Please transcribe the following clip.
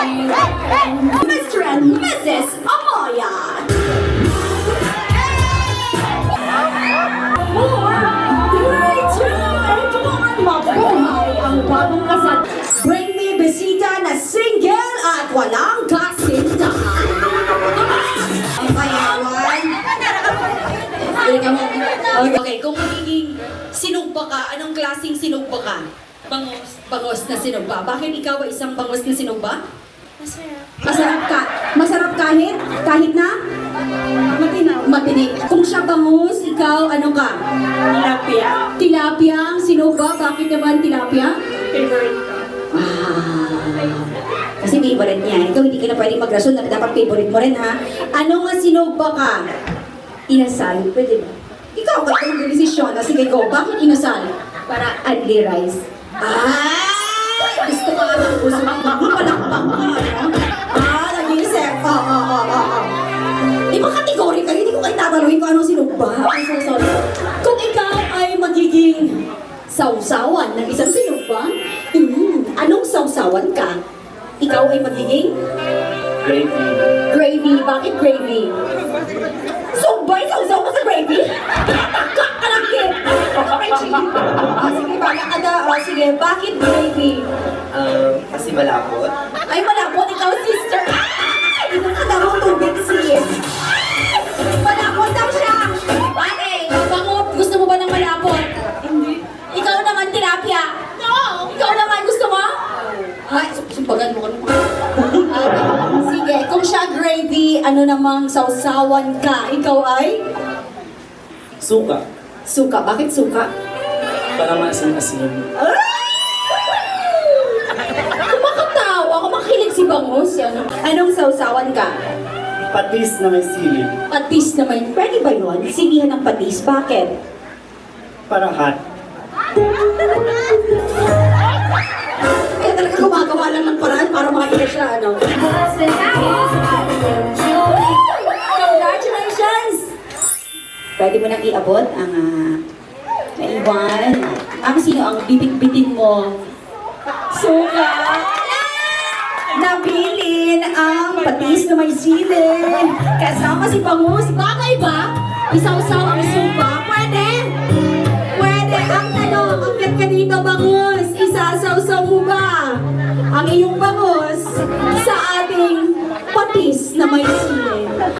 Mr. and Mrs. Amaya. Four, three, two, and one. Mabuhay ang bagong kasal. Bring me bisita na single at walang kasintahan. Ang kayawan. Okay, kung magiging sinugba ka, anong klaseng sinugba ka? Bangos. Bangos na sinugba. Bakit ikaw ay isang bangos na sinugba? Masarap. Masarap ka. Masarap kahit? Kahit na? Matinaw. Matinik. Kung siya bangus, ikaw ano ka? Tilapia. Tilapia ang sinugba. Bakit naman tilapia? Favorite ko. Kasi favorite niya. Ikaw hindi ka na pwedeng magrason na dapat favorite mo rin ha. Ano nga sinugba ka? Inasal. Pwede ba? Ikaw ba ito mag-desisyon? Sige, go. Bakit inasal? Para only rice. Ay! Gusto ka lang gusto kang mapalakpak ka, no? Nag-iisip. Ibang kategory kayo, hindi ko kayo tatanungin kung anong sinugba. Sorry. Kung ikaw ay magiging sausawan ng isang sinugba, anong sausawan ka? Ikaw ay magiging Gravy. gravy. Bakit gravy? Sumbay, sausaw ka sa gravy? Takak ka lang, Kim! Sige, bala ka na. Sige, bakit gravy? Kasi malapot. Ay, malapot ikaw, sister! Ay! Ito na daw tubig, sis! Malapot daw siya! Ate, bangot, gusto mo ba ng malapot? Hindi. Ikaw naman, tilapia! No! Ikaw naman, gusto mo? Ay, sumbagan mo ka naman. Sige, kung siya gravy, ano namang sausawan ka? Ikaw ay? Suka. Suka. Bakit suka? Para maasim-asim. Kumakatawa, kumakilig si Bangus. Ano? Anong sausawan ka? Patis na may sili. Patis naman. Pwede ba yun? Silihan ng patis. Bakit? Para hot. Kaya talaga gumagawa lang ng paraan para makita siya, ano? Congratulations! Pwede mo nang iabot ang naiwan. Ang sino ang bibit-bitin mo? Suka! Nabilin ang patis na may sili. Kasama si Bangus. Bagay ba? Isaw-saw ang suka? Pwede? Pwede. Ang tanong, akit ka dito, Bangus. Isasaw-saw mo ba ang iyong bangus sa ating patis na may sili?